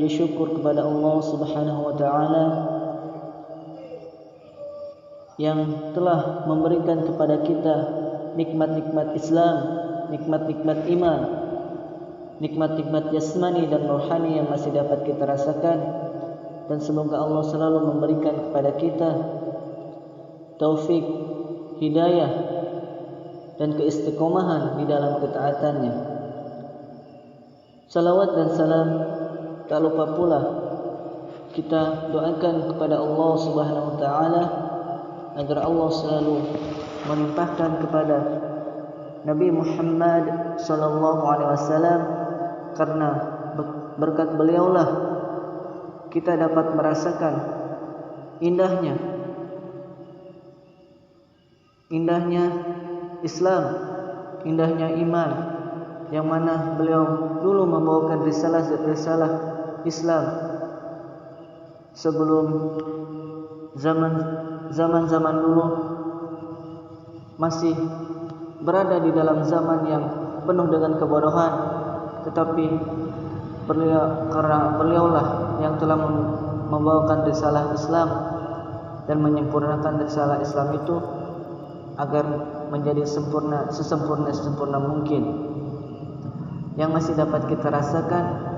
puji syukur kepada Allah Subhanahu wa taala yang telah memberikan kepada kita nikmat-nikmat Islam, nikmat-nikmat iman, nikmat-nikmat jasmani dan rohani yang masih dapat kita rasakan, dan semoga Allah selalu memberikan kepada kita taufik, hidayah dan keistiqomahan di dalam ketaatannya. Salawat dan salam tak lupa pula kita doakan kepada Allah Subhanahu wa taala agar Allah selalu melimpahkan kepada Nabi Muhammad sallallahu alaihi wasallam, karena berkat beliaulah kita dapat merasakan indahnya Islam, indahnya iman, yang mana beliau dulu membawakan risalah Islam sebelum zaman dulu masih berada di dalam zaman yang penuh dengan kebodohan, tetapi karena beliaulah yang telah membawakan risalah Islam dan menyempurnakan risalah Islam itu agar menjadi sesempurna mungkin, yang masih dapat kita rasakan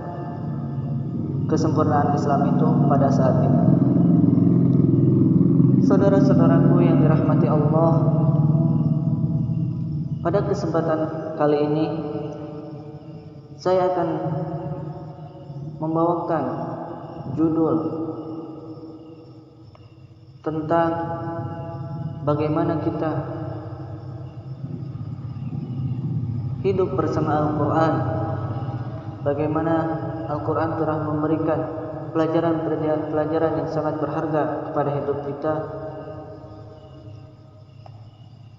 kesempurnaan Islam itu pada saat ini. Saudara-saudaraku yang dirahmati Allah, pada kesempatan kali ini saya akan membawakan judul tentang bagaimana kita hidup bersama Al-Quran, bagaimana Al-Quran telah memberikan pelajaran yang sangat berharga kepada hidup kita.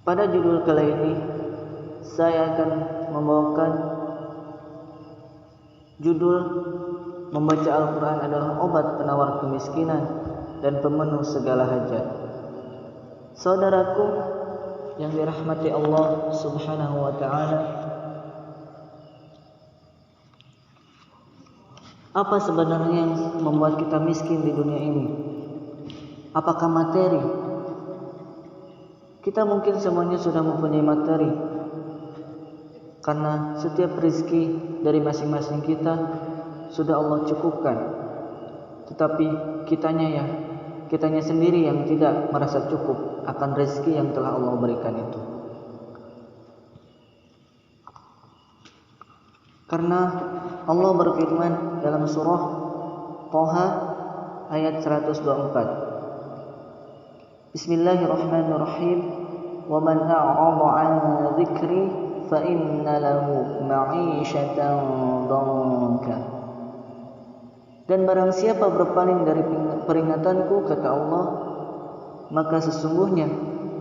Pada judul kali ini saya akan membawakan judul membaca Al-Quran adalah obat penawar kemiskinan dan pemenuh segala hajat. Saudaraku yang dirahmati Allah Subhanahu wa taala, apa sebenarnya yang membuat kita miskin di dunia ini? Apakah materi? Kita mungkin semuanya sudah mempunyai materi, karena setiap rezeki dari masing-masing kita sudah Allah cukupkan. Tetapi kitanya sendiri yang tidak merasa cukup akan rezeki yang telah Allah berikan itu. Karena Allah berfirman dalam surah Thaha ayat 124. Bismillahirrahmanirrahim. Wa man a'rada 'an dzikri fa inna lahu ma'isyatan dhanka. Dan barang siapa berpaling dari peringatanku, kata Allah, maka sesungguhnya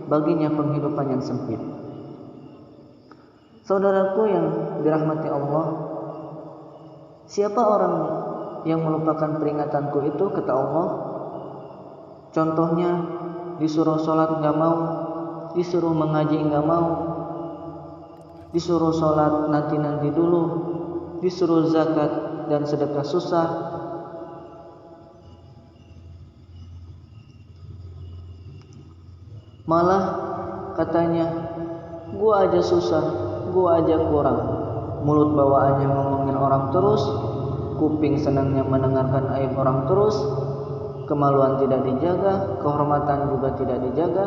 baginya penghidupan yang sempit. Saudaraku yang dirahmati Allah, siapa orang yang melupakan peringatanku itu, kata Allah? Contohnya disuruh sholat enggak mau, disuruh mengaji enggak mau, disuruh sholat nanti dulu, disuruh zakat dan sedekah susah, malah katanya gua aja susah, gua aja kurang. Mulut bawaannya ngomongin orang terus, kuping senangnya mendengarkan aib orang terus, kemaluan tidak dijaga, kehormatan juga tidak dijaga,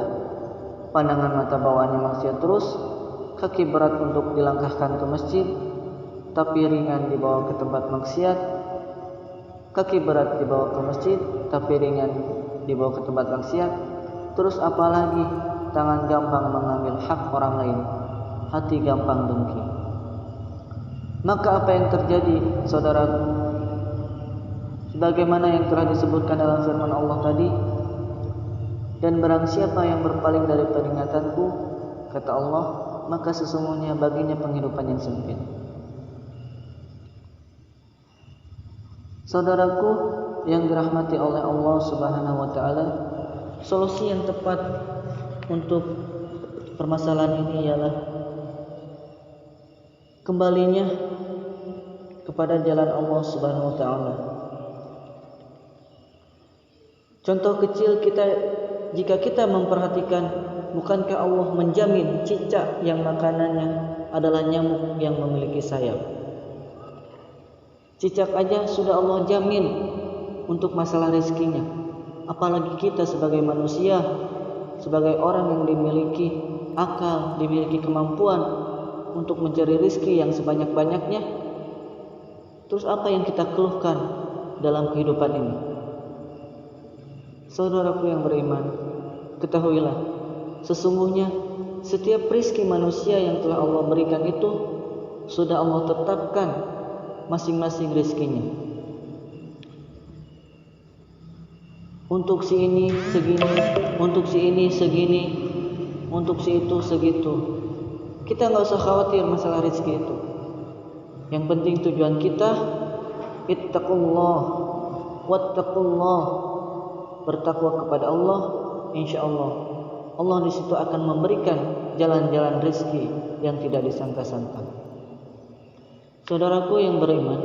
pandangan mata bawaannya maksiat terus, kaki berat untuk dilangkahkan ke masjid tapi ringan dibawa ke tempat maksiat, kaki berat dibawa ke masjid tapi ringan dibawa ke tempat maksiat. Terus apalagi tangan gampang mengambil hak orang lain, hati gampang dengki. Maka apa yang terjadi, saudaraku? Sebagaimana yang telah disebutkan dalam firman Allah tadi, dan barang siapa yang berpaling dari peringatanku, kata Allah, maka sesungguhnya baginya penghidupan yang sempit. Saudaraku yang dirahmati oleh Allah Subhanahu wa taala, solusi yang tepat untuk permasalahan ini ialah kembalinya kepada jalan Allah Subhanahu wa taala. Contoh kecil jika kita memperhatikan, bukankah Allah menjamin cicak yang makanannya adalah nyamuk yang memiliki sayap? Cicak aja sudah Allah jamin untuk masalah rezekinya. Apalagi kita sebagai manusia, sebagai orang yang dimiliki akal, dimiliki kemampuan untuk mencari rezeki yang sebanyak-banyaknya. Terus apa yang kita keluhkan dalam kehidupan ini? Saudaraku yang beriman, ketahuilah, sesungguhnya setiap rezeki manusia yang telah Allah berikan itu sudah Allah tetapkan masing-masing rezekinya. Untuk si ini segini, untuk si ini segini, untuk si itu segitu. Kita nggak usah khawatir masalah rezeki itu. Yang penting tujuan kita ittaqullah wattaqullah, bertakwa kepada Allah. Insya Allah di situ akan memberikan jalan-jalan rezeki yang tidak disangka-sangka. Saudaraku yang beriman,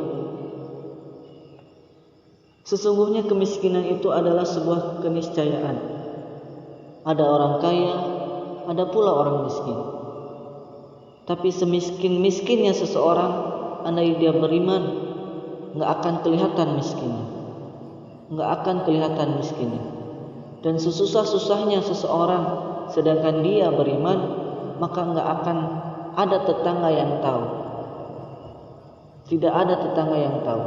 sesungguhnya kemiskinan itu adalah sebuah keniscayaan. Ada orang kaya, ada pula orang miskin. Tapi semiskin-miskinnya seseorang, andai dia beriman, nggak akan kelihatan miskinnya, nggak akan kelihatan miskinnya. Dan sesusah-susahnya seseorang, sedangkan dia beriman, maka nggak akan ada tetangga yang tahu. Tidak ada tetangga yang tahu.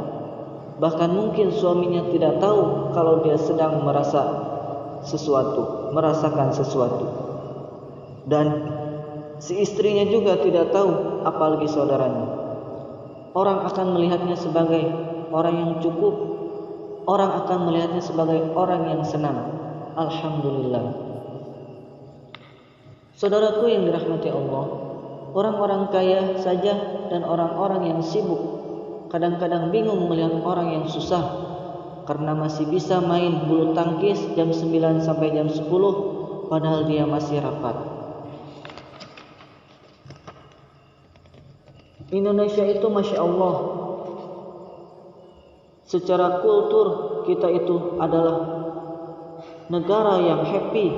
Bahkan mungkin suaminya tidak tahu kalau dia sedang merasakan sesuatu. Dan si istrinya juga tidak tahu, apalagi saudaranya. Orang akan melihatnya sebagai orang yang cukup. Orang akan melihatnya sebagai orang yang senang. Alhamdulillah. Saudaraku yang dirahmati Allah, orang-orang kaya saja dan orang-orang yang sibuk kadang-kadang bingung melihat orang yang susah karena masih bisa main bulu tangkis jam 9 sampai jam 10 padahal dia masih rapat. Indonesia itu Masya Allah, secara kultur kita itu adalah negara yang happy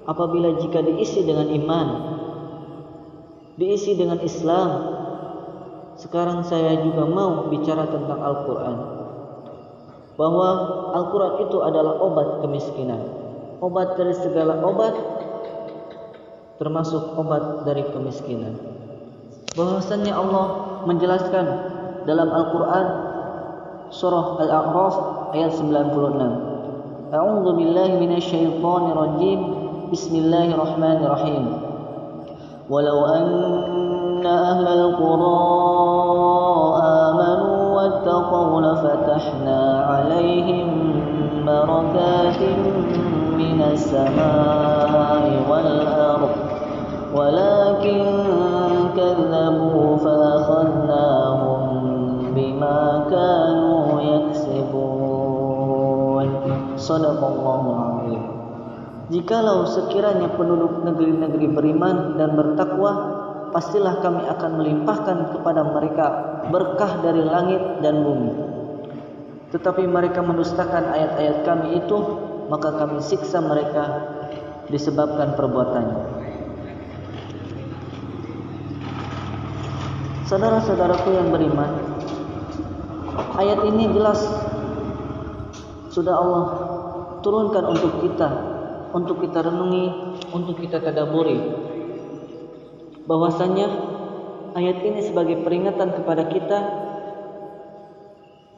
apabila jika diisi dengan iman, diisi dengan Islam. Sekarang saya juga mau bicara tentang Al-Quran, bahwa Al-Quran itu adalah obat kemiskinan, obat dari segala obat, termasuk obat dari kemiskinan. Bahwasannya Allah menjelaskan dalam Al-Quran surah Al-A'raf ayat 96. A'udzu billahi minasyaitonir rajim. Bismillahirrahmanirrahim. Walau anna ahlal qura amanu wattaqaw lafatahna 'alaihim barakatin minas samai wal ardh walakin kadzabu fa akhadnahum bima kanu yaksibun. Shadaqallahul azim. Jikalau sekiranya penduduk negeri-negeri beriman dan bertakwa, pastilah kami akan melimpahkan kepada mereka berkah dari langit dan bumi. Tetapi mereka mendustakan ayat-ayat kami itu, maka kami siksa mereka disebabkan perbuatannya. Saudara-saudaraku yang beriman, ayat ini jelas sudah Allah turunkan untuk kita renungi, untuk kita tadabburi. Bahwasanya ayat ini sebagai peringatan kepada kita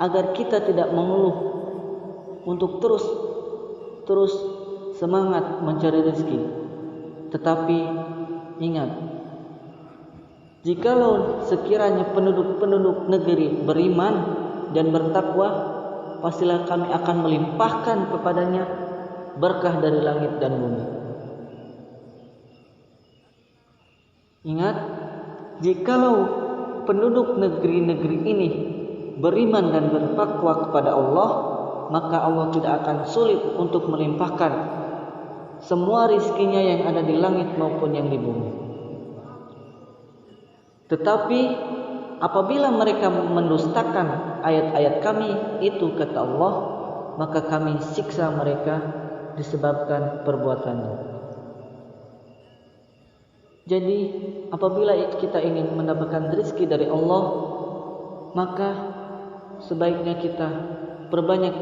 agar kita tidak mengeluh, untuk terus semangat mencari rezeki. Tetapi ingat, jikalau sekiranya penduduk negeri beriman dan bertakwa, pastilah kami akan melimpahkan kepadanya berkah dari langit dan bumi. Ingat, jikalau penduduk negeri-negeri ini beriman dan bertakwa kepada Allah, maka Allah tidak akan sulit untuk melimpahkan semua rizkinya yang ada di langit maupun yang di bumi. Tetapi apabila mereka mendustakan ayat-ayat kami itu, kata Allah, maka kami siksa mereka disebabkan perbuatannya. Jadi apabila kita ingin mendapatkan rezeki dari Allah, maka sebaiknya kita perbanyak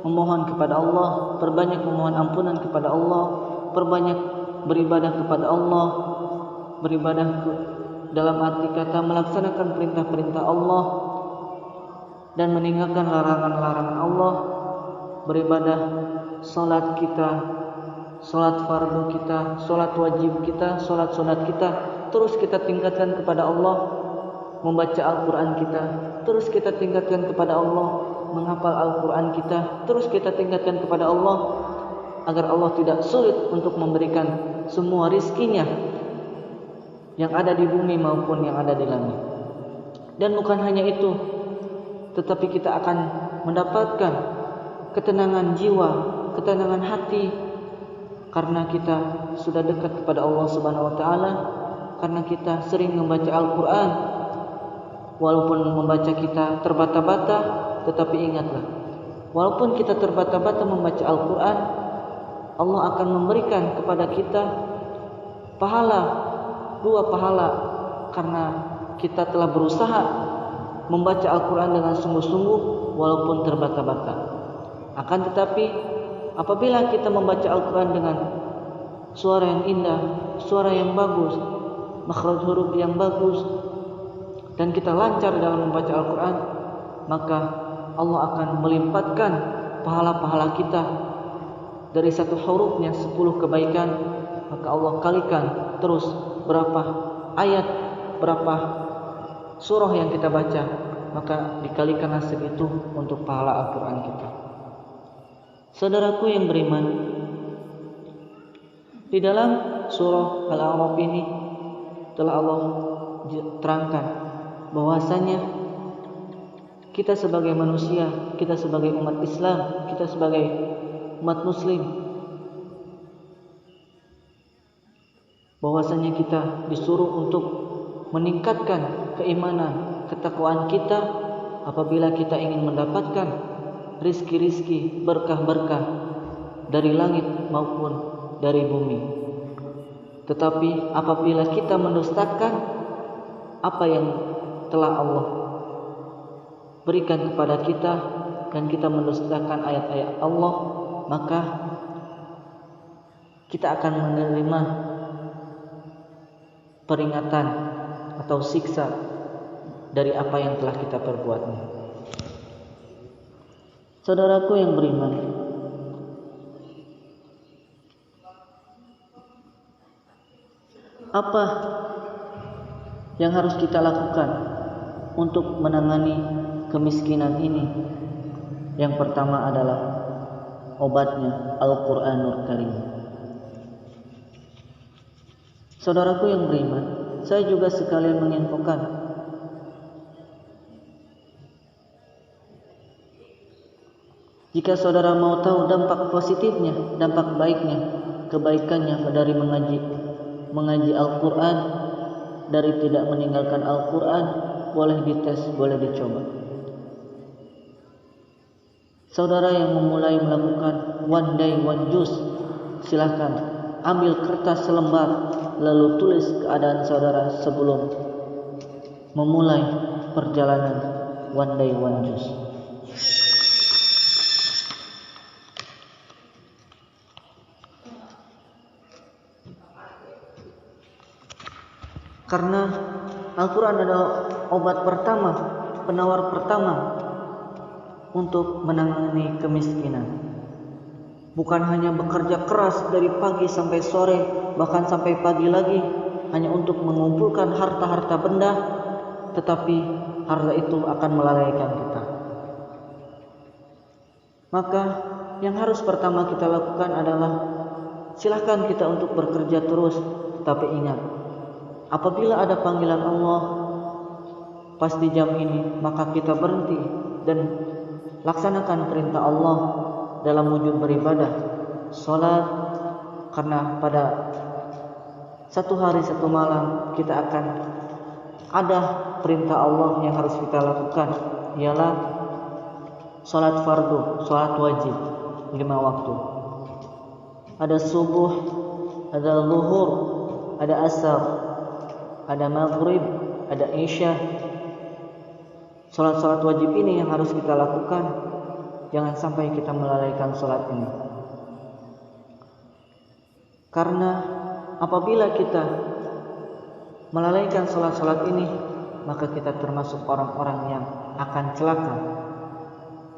memohon kepada Allah, perbanyak memohon ampunan kepada Allah, perbanyak beribadah kepada Allah, beribadah dalam arti kata melaksanakan perintah-perintah Allah dan meninggalkan larangan-larangan Allah, beribadah, salat kita, salat fardu kita, salat wajib kita, salat sunat kita, terus kita tingkatkan kepada Allah, membaca Al-Quran kita, terus kita tingkatkan kepada Allah, menghafal Al-Quran kita, terus kita tingkatkan kepada Allah, agar Allah tidak sulit untuk memberikan semua rizkinya yang ada di bumi maupun yang ada di langit. Dan bukan hanya itu, tetapi kita akan mendapatkan ketenangan jiwa, ketenangan hati, karena kita sudah dekat kepada Allah Subhanahu wa taala, karena kita sering membaca Al-Quran. Walaupun membaca kita terbata-bata, tetapi ingatlah, walaupun kita terbata-bata membaca Al-Quran, Allah akan memberikan kepada kita pahala, 2 pahala, karena kita telah berusaha membaca Al-Quran dengan sungguh-sungguh walaupun terbata-bata. Akan tetapi apabila kita membaca Al-Quran dengan suara yang indah, suara yang bagus, makhraj huruf yang bagus, dan kita lancar dalam membaca Al-Quran, maka Allah akan melimpahkan pahala-pahala kita. Dari 1 hurufnya 10 kebaikan, maka Allah kalikan terus berapa ayat, berapa surah yang kita baca, maka dikalikanlah segitu untuk pahala Al-Quran kita. Saudaraku yang beriman, di dalam surah Al-A'raf ini telah Allah terangkan bahwasanya kita sebagai manusia, kita sebagai umat Islam, kita sebagai umat muslim, bahwasanya kita disuruh untuk meningkatkan keimanan, ketakwaan kita apabila kita ingin mendapatkan rizki-rizki, berkah-berkah dari langit maupun dari bumi. Tetapi apabila kita mendustakan apa yang telah Allah berikan kepada kita dan kita mendustakan ayat-ayat Allah, maka kita akan menerima peringatan atau siksa dari apa yang telah kita perbuatnya. Saudaraku yang beriman, apa yang harus kita lakukan untuk menangani kemiskinan ini? Yang pertama adalah obatnya Al-Quranul Karim. Saudaraku yang beriman, saya juga sekalian menginfokan jika saudara mau tahu dampak positifnya, dampak baiknya, kebaikannya dari mengaji Al-Quran, dari tidak meninggalkan Al-Quran, boleh dites, boleh dicoba. Saudara yang memulai melakukan one day one juice, silahkan ambil kertas selembar, lalu tulis keadaan saudara sebelum memulai perjalanan one day one juice. Karena Al-Quran adalah obat pertama, penawar pertama untuk menangani kemiskinan. Bukan hanya bekerja keras dari pagi sampai sore, bahkan sampai pagi lagi, hanya untuk mengumpulkan harta-harta benda, tetapi harta itu akan melalaikan kita. Maka yang harus pertama kita lakukan adalah silahkan kita untuk bekerja terus, tetapi ingat, apabila ada panggilan Allah pas di jam ini, maka kita berhenti dan laksanakan perintah Allah dalam wujud beribadah, salat, karena pada satu hari satu malam kita akan ada perintah Allah yang harus kita lakukan, ialah Salat fardu, salat wajib 5 waktu. Ada subuh, ada zuhur, ada asar, ada maghrib, ada isya. Salat-salat wajib ini yang harus kita lakukan. Jangan sampai kita melalaikan salat ini. Karena apabila kita melalaikan salat-salat ini, maka kita termasuk orang-orang yang akan celaka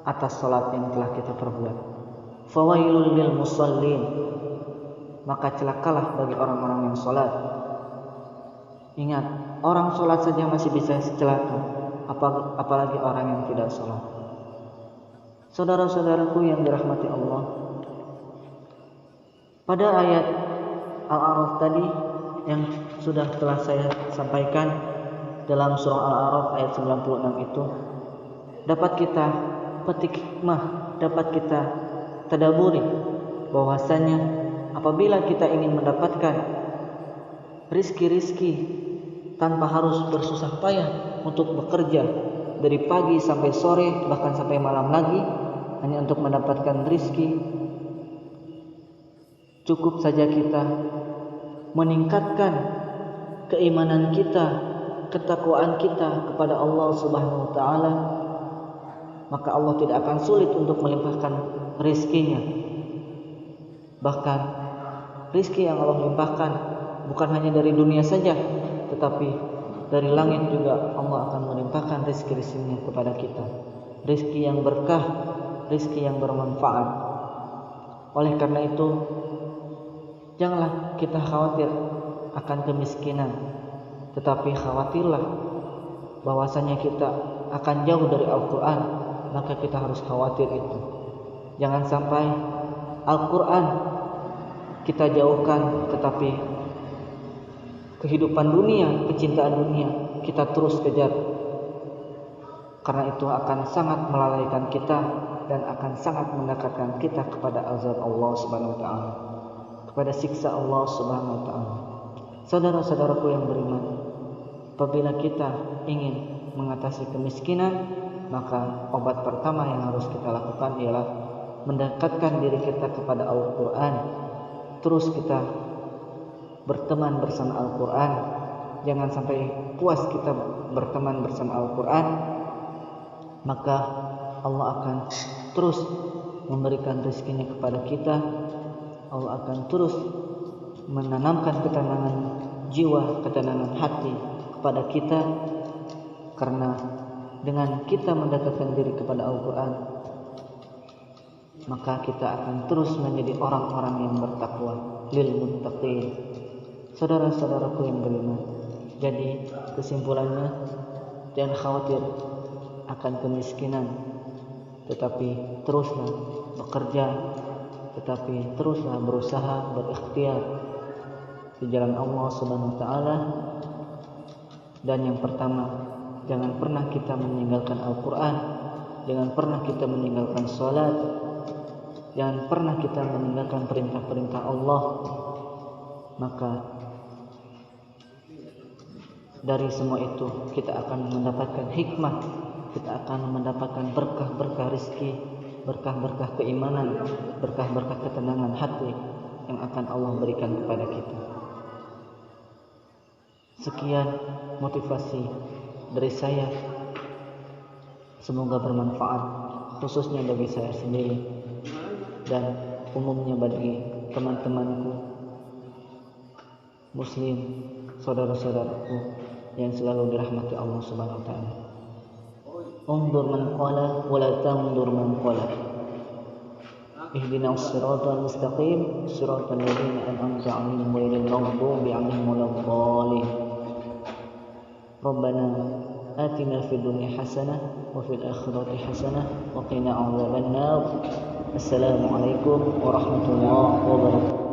atas salat yang telah kita perbuat. Fawailul lil musallin, maka celakalah bagi orang-orang yang salat. Ingat, orang salat saja masih bisa celaka, apalagi orang yang tidak salat. Saudara-saudaraku yang dirahmati Allah, pada ayat Al-A'raf tadi yang telah saya sampaikan dalam surah Al-A'raf ayat 96 itu, dapat kita petik hikmah, dapat kita tadaburi bahwasanya apabila kita ingin mendapatkan rizki-rizki tanpa harus bersusah payah untuk bekerja dari pagi sampai sore, bahkan sampai malam lagi hanya untuk mendapatkan rizki, cukup saja kita meningkatkan keimanan kita, ketakwaan kita kepada Allah Subhanahu wa taala, maka Allah tidak akan sulit untuk melimpahkan rizkinya. Bahkan rizki yang Allah limpahkan bukan hanya dari dunia saja, tetapi dari langit juga Allah akan melimpahkan rizki-rizkinya kepada kita. Rizki yang berkah, rizki yang bermanfaat. Oleh karena itu, janganlah kita khawatir akan kemiskinan, tetapi khawatirlah bahwasanya kita akan jauh dari Al-Quran, maka kita harus khawatir itu. Jangan sampai Al-Quran kita jauhkan, tetapi kehidupan dunia, kecintaan dunia kita terus kejar. Karena itu akan sangat melalaikan kita dan akan sangat mendekatkan kita kepada azab Allah Subhanahu wa taala, kepada siksa Allah Subhanahu wa taala. Saudara-saudaraku yang beriman, apabila kita ingin mengatasi kemiskinan, maka obat pertama yang harus kita lakukan ialah mendekatkan diri kita kepada Al-Quran. Terus kita berteman bersama Al-Quran. Jangan sampai puas kita berteman bersama Al-Quran, maka Allah akan terus memberikan rezekinya kepada kita. Allah akan terus menanamkan ketenangan jiwa, ketenangan hati kepada kita. Karena dengan kita mendekatkan diri kepada Al-Quran, maka kita akan terus menjadi orang-orang yang bertakwa, lil muttaqin. Saudara-saudaraku yang beriman, jadi kesimpulannya, jangan khawatir akan kemiskinan, tetapi teruslah bekerja, tetapi teruslah berusaha, berikhtiar di jalan Allah Subhanahu wa taala. Dan yang pertama, jangan pernah kita meninggalkan Al-Quran, jangan pernah kita meninggalkan salat, jangan pernah kita meninggalkan perintah-perintah Allah. Maka dari semua itu kita akan mendapatkan hikmah, kita akan mendapatkan berkah-berkah rizki, berkah-berkah keimanan, berkah-berkah ketenangan hati yang akan Allah berikan kepada kita. Sekian motivasi dari saya, semoga bermanfaat khususnya bagi saya sendiri dan umumnya bagi teman-temanku muslim, saudara-saudaraku yang selalu dirahmati Allah Subhanahu wa taala. Undur man qala wa la tandur man qala. Ihdinas siratal mustaqim, siratal ladzina an'amta 'alaihim ghairil maghdubi 'alaihim waladdallin. Rabbana atina fid dunya hasanah wa fil akhirati hasanah wa qina 'adzabannar. Assalamualaikum warahmatullahi wabarakatuh.